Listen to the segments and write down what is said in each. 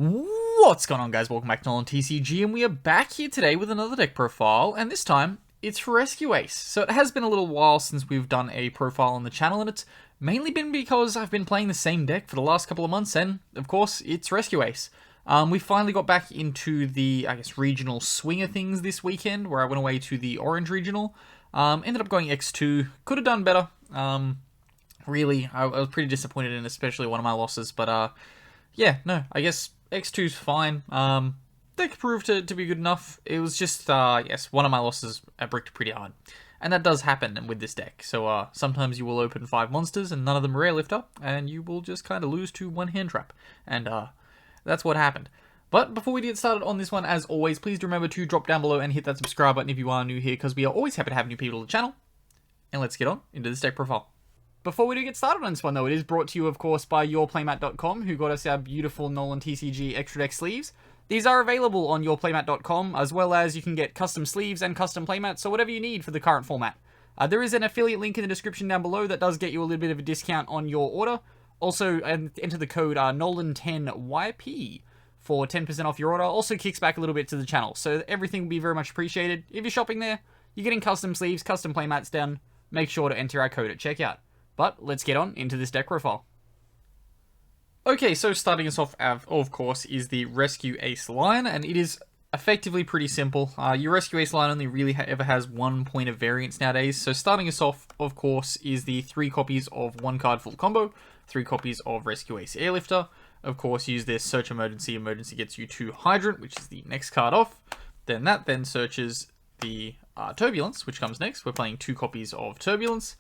What's going on, guys? Welcome back to NolanTCG, and we are back here today with another deck profile, and this time it's for Rescue Ace. So it has been a little while since we've done a profile on the channel, and it's mainly been because I've been playing the same deck for the last couple of months, and of course it's Rescue Ace. We finally got back into the, regional swing of things this weekend, where I went away to the Orange Regional. Ended up going X2, could have done better. Really, I was pretty disappointed in especially one of my losses, but yeah, no, I guess X2's fine. Deck proved to be good enough. It was just, yes, one of my losses I bricked pretty hard. And that does happen with this deck. So sometimes you will open 5 monsters and none of them rare lifter, and you will just kind of lose to one hand trap. And that's what happened. But before we get started on this one, as always, please do remember to drop down below and hit that subscribe button if you are new here, because we are always happy to have new people to the channel. And let's get on into this deck profile. Before we do get started on this one, though, it is brought to you, of course, by yourplaymat.com, who got us our beautiful NolanTCG Extra Deck sleeves. These are available on yourplaymat.com, as well as you can get custom sleeves and custom playmats, so whatever you need for the current format. There is an affiliate link in the description down below that does get you a little bit of a discount on your order. Also, enter the code NOLAN10YP for 10% off your order. Also kicks back a little bit to the channel, so everything will be very much appreciated. If you're shopping there, you're getting custom sleeves, custom playmats down. Make sure to enter our code at checkout. But let's get on into this deck profile. Okay, so starting us off, of course, is the Rescue Ace line, and it is effectively pretty simple. Your Rescue Ace line only really ever has 1 point of variance nowadays, so starting us off, of course, is the 3 copies of 1 card full combo, 3 copies of Rescue Ace Airlifter. Of course, use this Search Emergency. Emergency gets you 2 Hydrant, which is the next card off. Then that then searches the Turbulence, which comes next. We're playing 2 copies of Turbulence.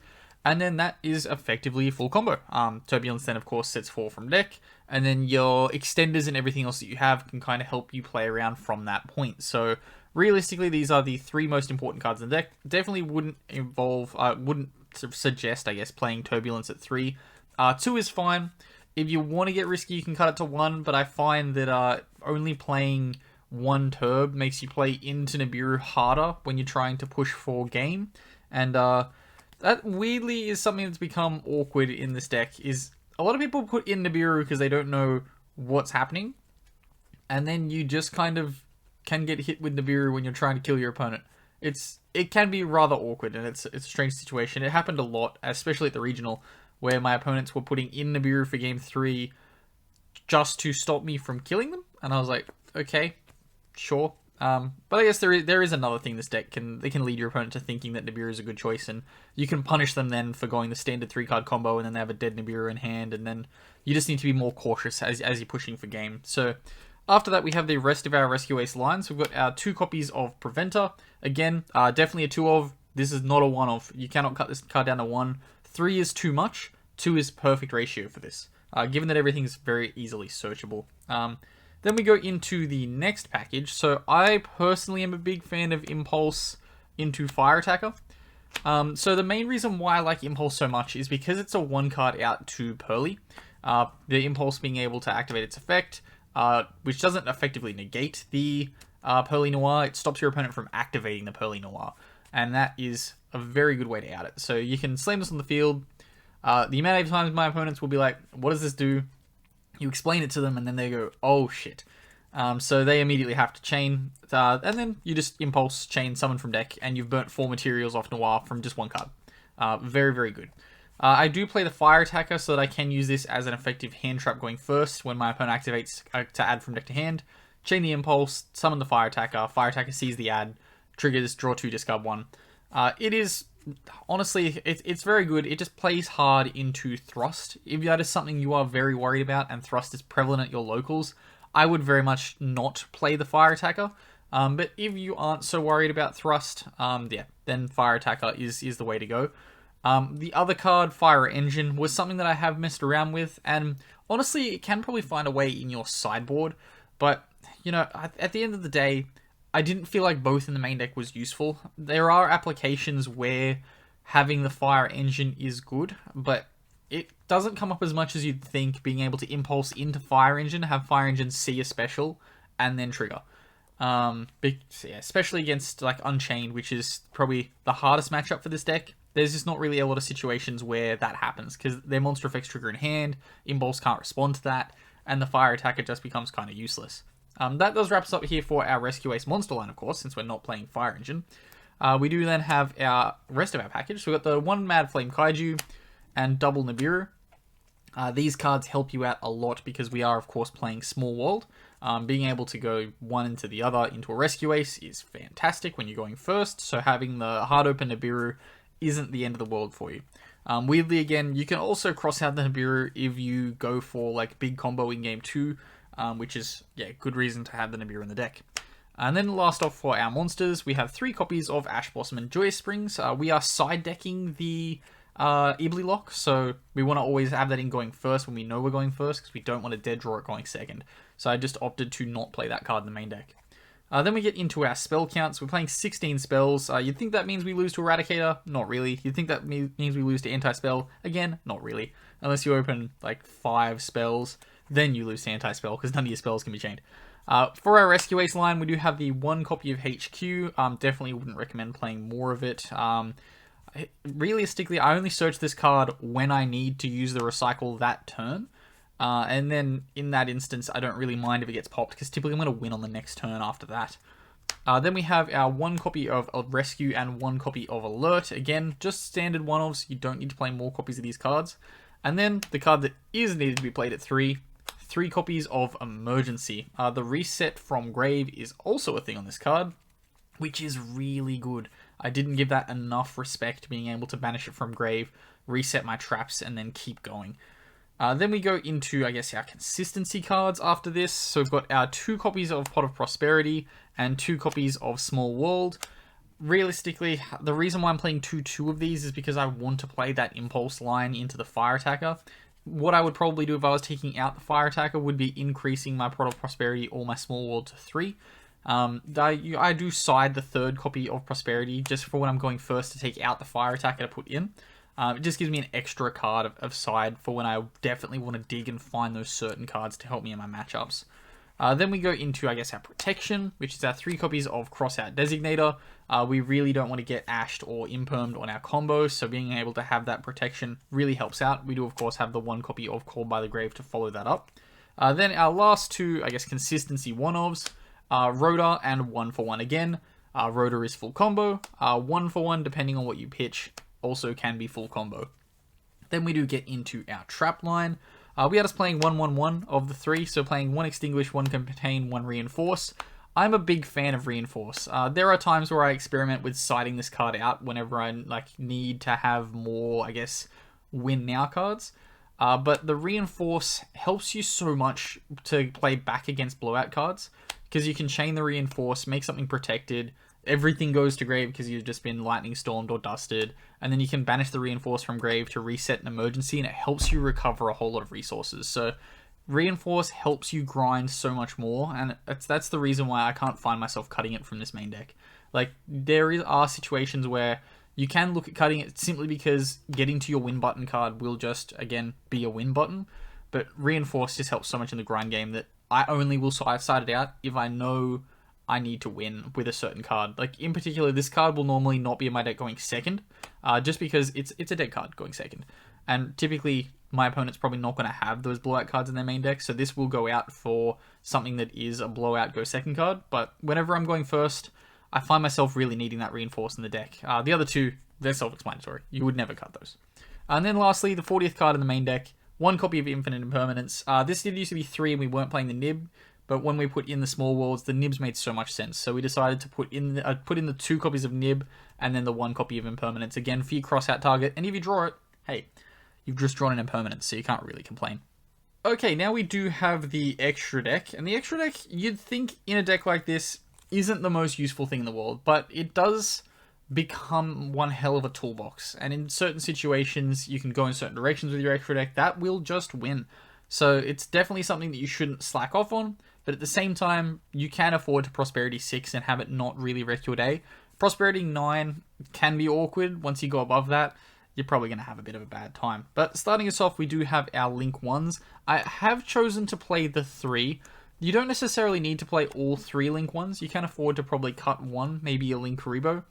And then that is effectively a full combo. Turbulence then, of course, sets 4 from deck. And then your extenders and everything else that you have can kind of help you play around from that point. So, realistically, these are the 3 most important cards in the deck. Definitely wouldn't suggest, I guess, playing Turbulence at 3. 2 is fine. If you want to get risky, you can cut it to 1. But I find that only playing 1 Turb makes you play into Nibiru harder when you're trying to push for game. And, that weirdly is something that's become awkward in this deck, is a lot of people put in Nibiru because they don't know what's happening, and then you just kind of can get hit with Nibiru when you're trying to kill your opponent. It can be rather awkward, and it's a strange situation. It happened a lot, especially at the regional, where my opponents were putting in Nibiru for game 3 just to stop me from killing them, and I was like, okay, sure. But I guess there is another thing this deck can lead your opponent to thinking that Nibiru is a good choice, and you can punish them then for going the standard 3-card combo, and then they have a dead Nibiru in hand, and then you just need to be more cautious as you're pushing for game. So after that, we have the rest of our Rescue Ace lines. We've got our 2 copies of Preventer. Again, definitely a 2 of. This is not a 1 of. You cannot cut this card down to 1. 3 is too much. 2 is perfect ratio for this, given that everything is very easily searchable. Then we go into the next package. So I personally am a big fan of Impulse into Fire Attacker. So the main reason why I like Impulse so much is because it's a 1 card out to Pearly. The Impulse being able to activate its effect, which doesn't effectively negate the Pearly Noir. It stops your opponent from activating the Pearly Noir. And that is a very good way to out it. So you can slam this on the field. The amount of times my opponents will be like, what does this do? You explain it to them, and then they go, oh shit. So they immediately have to chain, and then you just Impulse, chain, summon from deck, and you've burnt 4 materials off Noir from just 1 card. Very, very good. I do play the Fire Attacker so that I can use this as an effective hand trap going first when my opponent activates to add from deck to hand. Chain the Impulse, summon the Fire Attacker. Fire Attacker sees the add, triggers, draw 2, discard 1. It is... Honestly, it's very good. It just plays hard into Thrust. If that is something you are very worried about and Thrust is prevalent at your locals, I would very much not play the Fire Attacker. But if you aren't so worried about Thrust, yeah, then Fire Attacker is the way to go. The other card, Fire Engine, was something that I have messed around with, and honestly, it can probably find a way in your sideboard, but, you know, at the end of the day, I didn't feel like both in the main deck was useful. There are applications where having the Fire Engine is good, but it doesn't come up as much as you'd think, being able to Impulse into Fire Engine, have Fire Engine see a special, and then trigger. Yeah, especially against like Unchained, which is probably the hardest matchup for this deck. There's just not really a lot of situations where that happens, because their monster effects trigger in hand, Impulse can't respond to that, and the fire attacker just becomes kind of useless. That does wrap us up here for our Rescue Ace monster line, of course, since we're not playing Fire Engine. We do then have our rest of our package. So we've got the 1 Mad Flame Kaiju and double Nibiru. These cards help you out a lot because we are, of course, playing Small World. Being able to go one into the other into a Rescue Ace is fantastic when you're going first, so having the hard open Nibiru isn't the end of the world for you. Weirdly, again, you can also cross out the Nibiru if you go for like big combo in game 2, which is, yeah, good reason to have the Nibiru in the deck. And then last off for our monsters, we have 3 copies of Ash Blossom and Joyous Springs. We are side decking the Ibly Lock, so we want to always have that in going first when we know we're going first, because we don't want to dead draw it going second. So I just opted to not play that card in the main deck. Then we get into our spell counts. We're playing 16 spells. You'd think that means we lose to Eradicator? Not really. You'd think that means we lose to Anti-Spell? Again, not really. Unless you open like 5 spells, then you lose to Anti-Spell, because none of your spells can be chained. For our Rescue Ace line, we do have the 1 copy of HQ. Definitely wouldn't recommend playing more of it. Realistically, I only search this card when I need to use the recycle that turn. And then in that instance, I don't really mind if it gets popped, because typically I'm going to win on the next turn after that. Then we have our 1 copy of Rescue and 1 copy of Alert. Again, just standard one-offs. You don't need to play more copies of these cards. And then the card that is needed to be played at 3 copies of Emergency. The reset from grave is also a thing on this card, which is really good. I didn't give that enough respect, being able to banish it from grave, reset my traps, and then keep going. Then we go into, I guess, our consistency cards after this. So we've got our 2 copies of Pot of Prosperity and 2 copies of Small World. Realistically, the reason why I'm playing 2 of these is because I want to play that Impulse line into the Fire Attacker. What I would probably do if I was taking out the Fire Attacker would be increasing my Pot of Prosperity or my Small World to 3. I do side the 3rd copy of Prosperity just for when I'm going first to take out the Fire Attacker to put in. It just gives me an extra card of side for when I definitely want to dig and find those certain cards to help me in my matchups. Then we go into, I guess, our protection, which is our 3 copies of Crossout Designator. We really don't want to get ashed or impermed on our combos, so being able to have that protection really helps out. We do, of course, have the 1 copy of Called by the Grave to follow that up. Then our last 2, I guess, consistency one-ofs, Rotor and 1 for 1 again. Rotor is full combo. 1 for 1, depending on what you pitch, also can be full combo. Then we do get into our trap line. We are just playing 1/1/1 of the 3, so playing 1 Extinguish, 1 Contain, 1 Reinforce. I'm a big fan of Reinforce. There are times where I experiment with siding this card out whenever I need to have more, I guess, win now cards. But the Reinforce helps you so much to play back against blowout cards, because you can chain the Reinforce, make something protected, everything goes to grave because you've just been lightning stormed or dusted, and then you can banish the Reinforce from grave to reset an emergency, and it helps you recover a whole lot of resources. So Reinforce helps you grind so much more, and that's the reason why I can't find myself cutting it from this main deck. Like, are situations where you can look at cutting it simply because getting to your win button card will just, again, be a win button, but Reinforce just helps so much in the grind game that I only will side it out if I know I need to win with a certain card. Like, in particular, this card will normally not be in my deck going second, just because it's a dead card going second. And typically, my opponent's probably not going to have those blowout cards in their main deck, so this will go out for something that is a blowout go second card. But whenever I'm going first, I find myself really needing that Reinforce in the deck. The other 2, they're self-explanatory. You would never cut those. And then lastly, the 40th card in the main deck, 1 copy of Infinite Impermanence. This did used to be 3 and we weren't playing the Nib, but when we put in the Small Worlds, the Nibs made so much sense. So we decided to put in the 2 copies of Nib and then the 1 copy of Impermanence. Again, for your cross-out target. And if you draw it, hey, you've just drawn an Impermanence, so you can't really complain. Okay, now we do have the extra deck. And the extra deck, you'd think in a deck like this, isn't the most useful thing in the world, but it does become one hell of a toolbox. And in certain situations, you can go in certain directions with your extra deck. That will just win. So it's definitely something that you shouldn't slack off on. But at the same time, you can afford to Prosperity 6 and have it not really wreck your day. Prosperity 9 can be awkward. Once you go above that, you're probably going to have a bit of a bad time. But starting us off, we do have our Link 1s. I have chosen to play the 3. You don't necessarily need to play all 3 Link 1s. You can afford to probably cut 1, maybe a Link Karibo.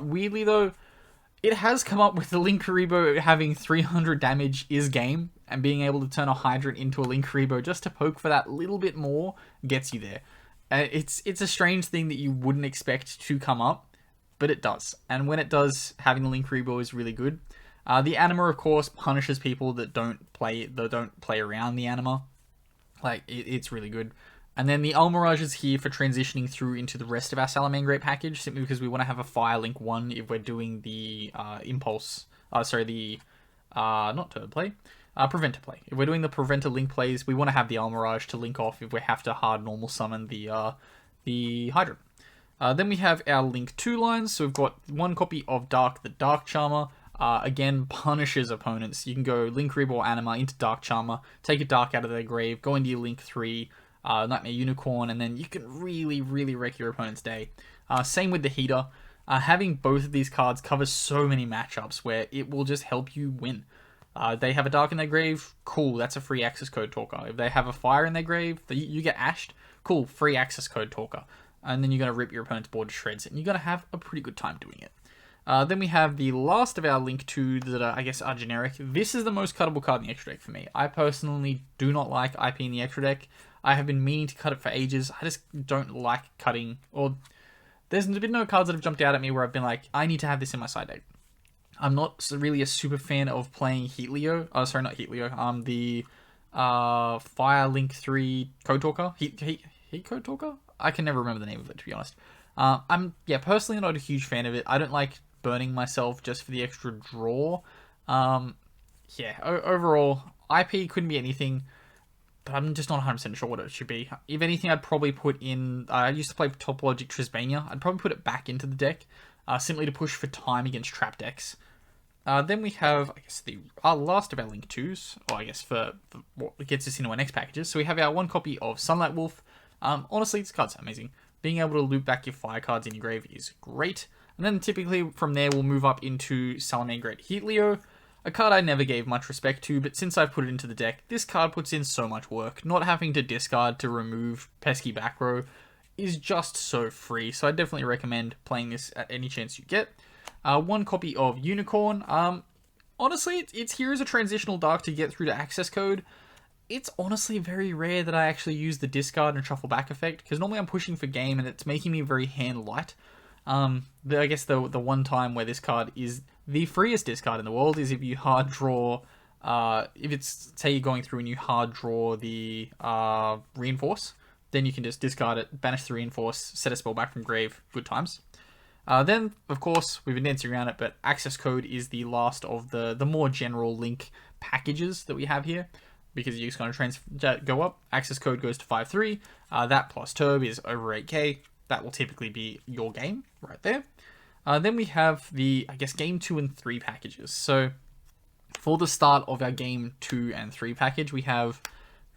Weirdly though, it has come up with the Linkuriboh having 300 damage is game, and being able to turn a Hydrant into a Linkuriboh just to poke for that little bit more gets you there. It's a strange thing that you wouldn't expect to come up, but it does. And when it does, having the Linkuriboh is really good. The Anima, of course, punishes people that don't play around the Anima. Like, it's really good. And then the Almirage is here for transitioning through into the rest of our Salamangreat package, simply because we want to have a Fire Link 1 if we're doing the Impulse... not Turd Play, Preventer Play. If we're doing the Preventer Link plays, we want to have the Almirage to link off if we have to hard normal summon the Hydrant. Then we have our Link 2 lines, so we've got one copy of Dark the Dark Charmer. Again, punishes opponents. You can go Linkuriboh or Anima into Dark Charmer, take a Dark out of their grave, go into your Link 3, Nightmare Unicorn, and then you can really, really wreck your opponent's day. Same with the Heater. Having both of these cards covers so many matchups where it will just help you win. They have a Dark in their grave, cool, that's a free access code talker. If they have a Fire in their grave, you get ashed, cool, free access code talker. And then you're going to rip your opponent's board to shreds, and you're going to have a pretty good time doing it. Then we have the last of our Link 2 that I guess are generic. This is the most cuttable card in the extra deck for me. I personally do not like IP in the extra deck. I have been meaning to cut it for ages. I just don't like cutting, or there's been no cards that have jumped out at me where I've been like, I need to have this in my side deck. I'm not really a super fan of playing Heatleo. Oh, sorry, not Heatleo. The Fire Link 3 Code Talker. Heat Code Talker? I can never remember the name of it, to be honest. I'm personally not a huge fan of it. I don't like burning myself just for the extra draw. Overall, IP couldn't be anything, but I'm just not 100% sure what it should be. If anything, I'd probably put in... I used to play Top Logic Trisbania. I'd probably put it back into the deck, simply to push for time against trap decks. Then we have, I guess, the last of our Link 2s, or I guess for what gets us into our next packages. So we have our one copy of Sunlight Wolf. Honestly, this card's amazing. Being able to loop back your fire cards in your grave is great. And then typically from there, we'll move up into Salamangreat Heatleo, a card I never gave much respect to, but since I've put it into the deck, this card puts in so much work. Not having to discard to remove pesky back row is just so free, so I definitely recommend playing this at any chance you get. One copy of Unicorn. Honestly, it's here as a transitional dark to get through to access code. It's honestly very rare that I actually use the discard and shuffle back effect, because normally I'm pushing for game and it's making me very hand light. I guess the one time where this card is the freest discard in the world is if you hard draw, if it's, say you're going through and you hard draw the Reinforce, then you can just discard it, banish the Reinforce, set a spell back from grave, good times. Then, of course, we've been dancing around it, but access code is the last of the more general Link packages that we have here, because you're just going to go up. Access code goes to 5/3. That plus Turb is over 8k. That will typically be your game right there. Then we have the, I guess, game 2 and 3 packages. So for the start of our game 2 and 3 package, we have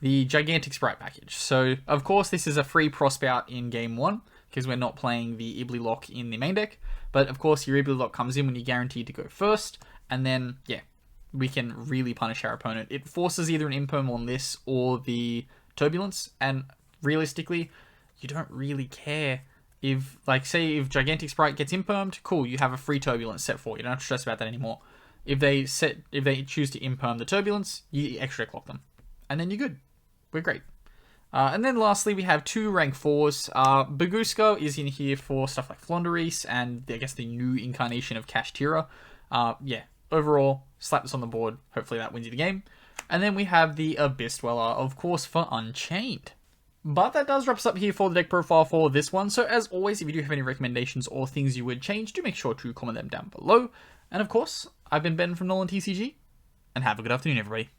the Gigantic Sprite package. So, of course, this is a free prosp out in game 1, because we're not playing the Ibly Lock in the main deck. But, of course, your Ibly Lock comes in when you're guaranteed to go first. And then, yeah, we can really punish our opponent. It forces either an Imperm on this or the Turbulence. And realistically, you don't really care if, like, say if Gigantic Sprite gets Impermed, cool, you have a free Turbulence set for you. You don't have to stress about that anymore. If they choose to Imperm the Turbulence, you extra clock them. And then you're good. We're great. And then lastly, we have 2 rank 4s. Baguska is in here for stuff like Flondereese and I guess the new incarnation of Kashtira. Yeah, overall, slap this on the board. Hopefully that wins you the game. And then we have the Abyss Dweller, of course, for Unchained. But that does wrap us up here for the deck profile for this one. So as always, if you do have any recommendations or things you would change, do make sure to comment them down below. And of course, I've been Ben from NolanTCG, and have a good afternoon, everybody.